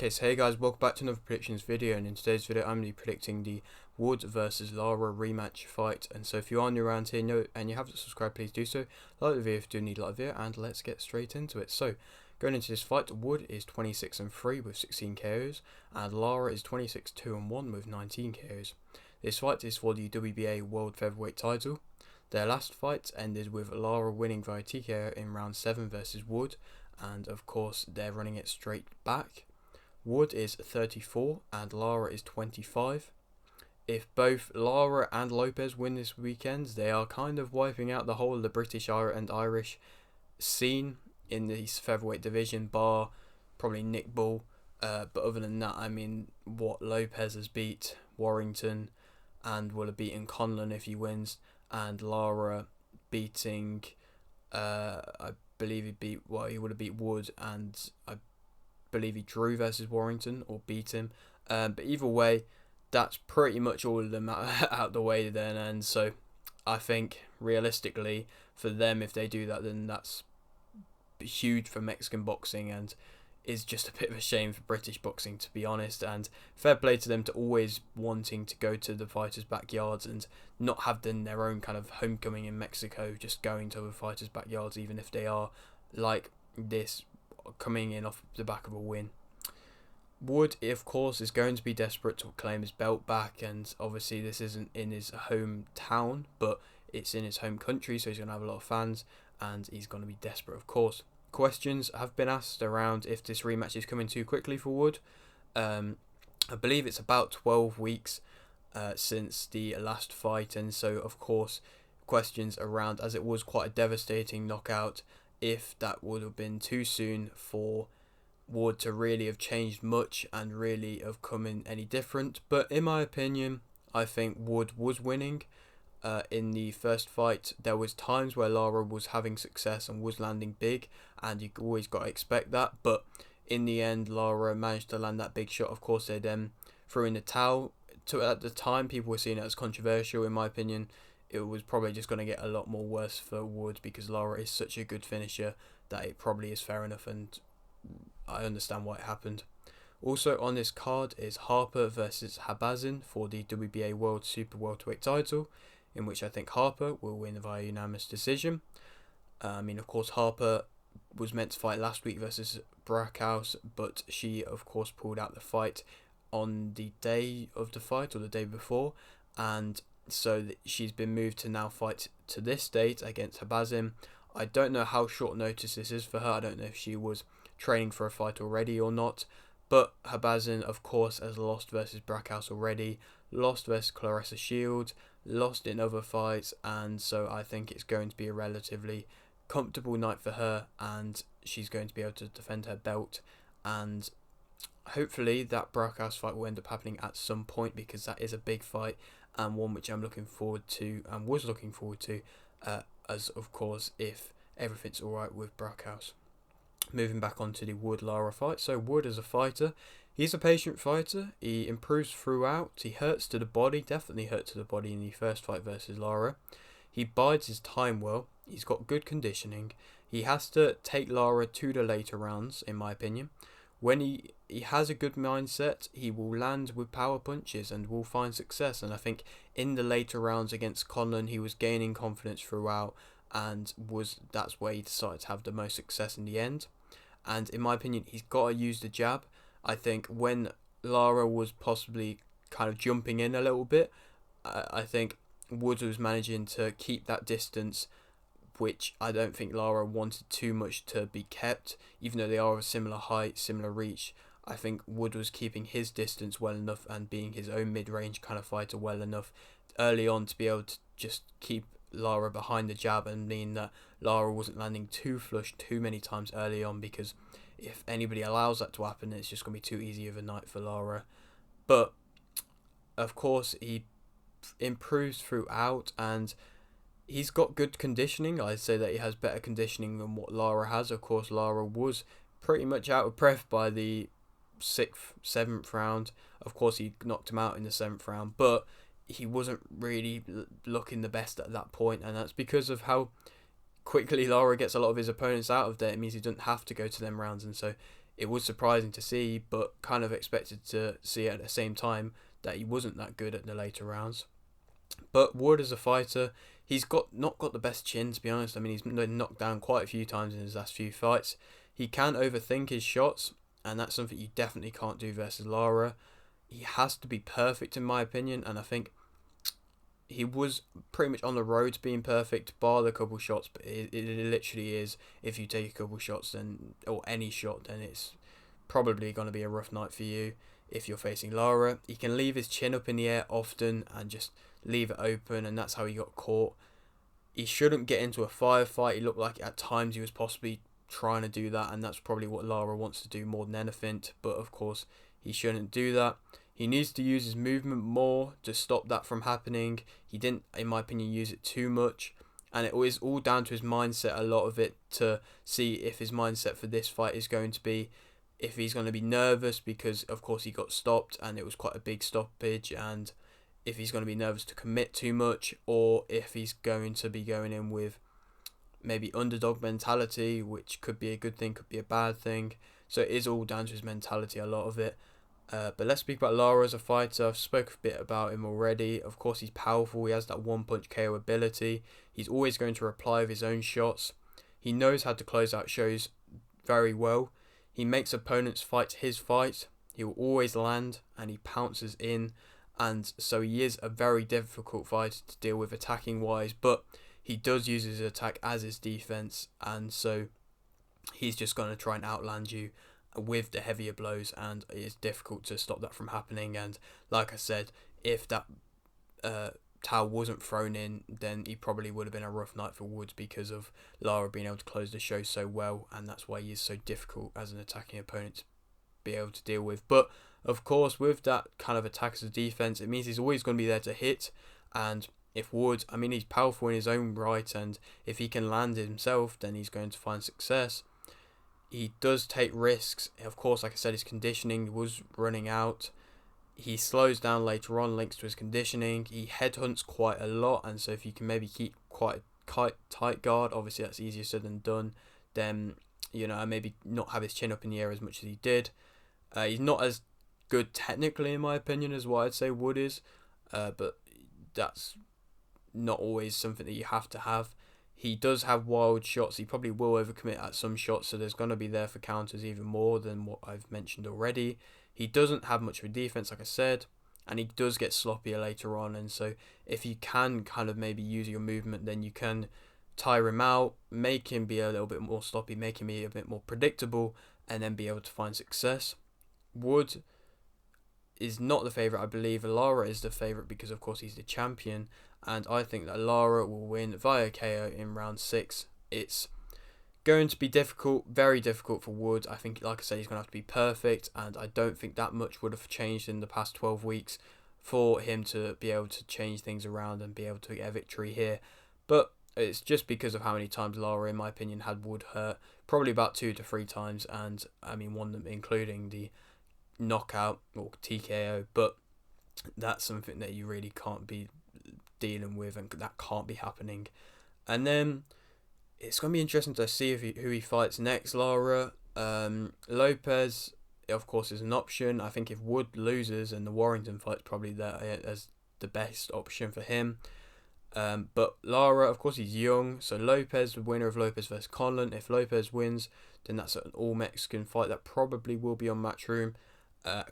Okay, so hey guys, welcome back to another predictions video, and in today's video I'm going to be predicting the Wood versus Lara rematch fight. And so if you are new around here and you haven't subscribed, please do so. Like the video if you do need a like the video, and let's get straight into it. So going into this fight, Wood is 26-3 with 16 KOs, and Lara is 26-2-1 with 19 KOs. This fight is for the WBA World Featherweight title. Their last fight ended with Lara winning via TKO in round 7 versus Wood, and of course they're running it straight back. Wood is 34 and Lara is 25. If both Lara and Lopez win this weekend, they are kind of wiping out the whole of the British and Irish scene in the featherweight division, bar probably Nick Bull. But other than that, I mean, what Lopez has beat Warrington and will have beaten Conlon if he wins, and Lara beating, I believe he would have beat Wood, and I believe he drew versus Warrington or beat him. But either way, that's pretty much all of them out the way then. And so I think realistically for them, if they do that, then that's huge for Mexican boxing and is just a bit of a shame for British boxing, to be honest. And fair play to them to always wanting to go to the fighters' backyards and not have their own kind of homecoming in Mexico, just going to the fighters' backyards, even if they are like this, coming in off the back of a win. Wood, of course, is going to be desperate to claim his belt back, and obviously this isn't in his hometown, but it's in his home country, so he's going to have a lot of fans, and he's going to be desperate, of course. Questions have been asked around if this rematch is coming too quickly for Wood. I believe it's about 12 weeks since the last fight, and so of course questions around, as it was quite a devastating knockout, if that would have been too soon for Wood to really have changed much and really have come in any different. But in my opinion, I think Wood was winning. In the first fight, there was times where Lara was having success and was landing big, and you always got to expect that. But in the end, Lara managed to land that big shot. Of course, they then threw in the towel. At the time, people were seeing it as controversial. In my opinion, it was probably just going to get a lot more worse for Wood, because Lara is such a good finisher that it probably is fair enough, and I understand why it happened. Also on this card is Harper versus Habazin for the WBA World Super Welterweight title, in which I think Harper will win via unanimous decision. Of course, Harper was meant to fight last week versus Brackhouse, but she of course pulled out the fight on the day of the fight or the day before, and so she's been moved to now fight to this date against Habazin. I don't know how short notice this is for her. I don't know if she was training for a fight already or not. But Habazin, of course, has lost versus Brackhouse already, lost versus Clarissa Shields, lost in other fights, and so I think it's going to be a relatively comfortable night for her, and she's going to be able to defend her belt. And hopefully that Brackhouse fight will end up happening at some point, because that is a big fight and one which I'm looking forward to and was looking forward to, as of course if everything's alright with Brackhouse. Moving back onto the Wood-Lara fight. So Wood as a fighter, he's a patient fighter, he improves throughout, he hurts to the body, definitely hurt to the body in the first fight versus Lara. He bides his time well, he's got good conditioning, he has to take Lara to the later rounds, in my opinion. When he has a good mindset, he will land with power punches and will find success. And I think in the later rounds against Conlon, he was gaining confidence throughout, and that's where he decided to have the most success in the end. And in my opinion, he's got to use the jab. I think when Lara was possibly kind of jumping in a little bit, I think Wood was managing to keep that distance, which I don't think Lara wanted too much to be kept, even though they are of a similar height, similar reach. I think Wood was keeping his distance well enough and being his own mid-range kind of fighter well enough early on to be able to just keep Lara behind the jab, and mean that Lara wasn't landing too flush too many times early on, because if anybody allows that to happen, it's just going to be too easy of a night for Lara. But of course he improves throughout, and he's got good conditioning. I'd say that he has better conditioning than what Lara has. Of course, Lara was pretty much out of breath by the 7th round. Of course, he knocked him out in the 7th round, but he wasn't really looking the best at that point, and that's because of how quickly Lara gets a lot of his opponents out of there. It means he doesn't have to go to them rounds, and so it was surprising to see, but kind of expected to see at the same time that he wasn't that good at the later rounds. But Wood as a fighter, he's not got the best chin, to be honest. I mean, he's been knocked down quite a few times in his last few fights. He can overthink his shots, and that's something you definitely can't do versus Lara. He has to be perfect in my opinion, and I think he was pretty much on the road to being perfect, bar the couple shots. But it literally is. If you take a couple shots, then or any shot, then it's probably going to be a rough night for you. If you're facing Lara, he can leave his chin up in the air often and just leave it open, and that's how he got caught. He shouldn't get into a firefight. He looked like at times he was possibly trying to do that, and that's probably what Lara wants to do more than anything. But of course, he shouldn't do that. He needs to use his movement more to stop that from happening. He didn't, in my opinion, use it too much. And it was all down to his mindset, a lot of it, to see if his mindset for this fight is going to be, if he's going to be nervous because, of course, he got stopped and it was quite a big stoppage, and if he's going to be nervous to commit too much, or if he's going to be going in with maybe underdog mentality, which could be a good thing, could be a bad thing. So it is all down to his mentality, a lot of it. But let's speak about Lara as a fighter. I've spoken a bit about him already. Of course, he's powerful. He has that one-punch KO ability. He's always going to reply with his own shots. He knows how to close out shows very well. He makes opponents fight his fight. He will always land, and he pounces in. And so he is a very difficult fighter to deal with attacking-wise. But he does use his attack as his defense. And so he's just going to try and outland you with the heavier blows, and it's difficult to stop that from happening. And like I said, if that towel wasn't thrown in, then he probably would have been a rough night for Woods because of Lara being able to close the show so well, and that's why he is so difficult as an attacking opponent to be able to deal with. But of course, with that kind of attack as a defense, it means he's always going to be there to hit. And if Wood, I mean, he's powerful in his own right, and if he can land it himself, then he's going to find success. He does take risks. Of course, like I said, his conditioning was running out. He slows down later on, links to his conditioning. He headhunts quite a lot, and so if you can maybe keep quite a tight guard, obviously that's easier said than done, then, you know, maybe not have his chin up in the air as much as he did. He's not as good technically, in my opinion, as what I'd say Wood is, but that's not always something that you have to have. He does have wild shots. He probably will overcommit at some shots, so there's going to be there for counters even more than what I've mentioned already. He doesn't have much of a defense, like I said, and he does get sloppier later on. And so if you can kind of maybe use your movement, then you can tire him out, make him be a little bit more sloppy, make him be a bit more predictable, and then be able to find success. Wood is not the favourite, I believe. Lara is the favourite because, of course, he's the champion. And I think that Lara will win via KO in round 6. It's going to be difficult, very difficult for Wood. I think, like I said, he's going to have to be perfect. And I don't think that much would have changed in the past 12 weeks for him to be able to change things around and be able to get a victory here. But it's just because of how many times Lara, in my opinion, had Wood hurt. Probably about 2 to 3 times. And, I mean, one of them including the knockout or TKO. But that's something that you really can't be dealing with, and that can't be happening. And then it's going to be interesting to see who he fights next. Lara, Lopez, of course, is an option. I think if Wood loses, and the Warrington fight's probably there as the best option for him. But Lara, of course, he's young. So Lopez, the winner of Lopez versus Conlon. If Lopez wins, then that's an all-Mexican fight that probably will be on Matchroom.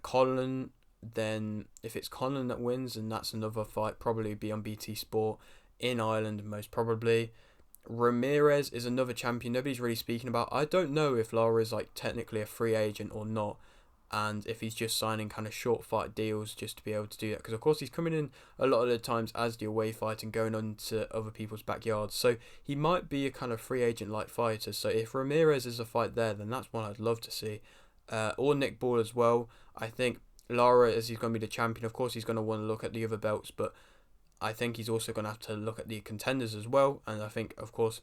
Conlon, then if it's Conlon that wins, and that's another fight, probably be on BT Sport in Ireland, most probably. Ramirez is another champion nobody's really speaking about. I don't know if Lara is like technically a free agent or not, and if he's just signing kind of short fight deals just to be able to do that, because of course he's coming in a lot of the times as the away fight and going on to other people's backyards, so he might be a kind of free agent like fighter. So if Ramirez is a fight there, then that's one I'd love to see. Or Nick Ball as well. I think Lara, as he's going to be the champion, of course he's going to want to look at the other belts, but I think he's also going to have to look at the contenders as well. And I think, of course,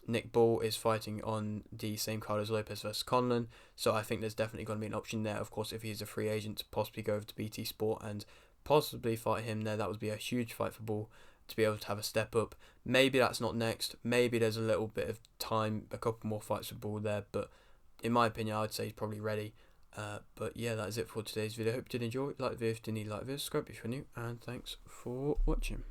Nick Ball is fighting on the same card as Lopez versus Conlon, so I think there's definitely going to be an option there. Of course, if he's a free agent, to possibly go over to BT Sport and possibly fight him there, that would be a huge fight for Ball to be able to have a step up. Maybe that's not next. Maybe there's a little bit of time, a couple more fights for Ball there, but in my opinion, I'd say he's probably ready. But yeah, that is it for today's video. Hope you did enjoy. Like the video if you did need, like this, subscribe if you're new, and thanks for watching.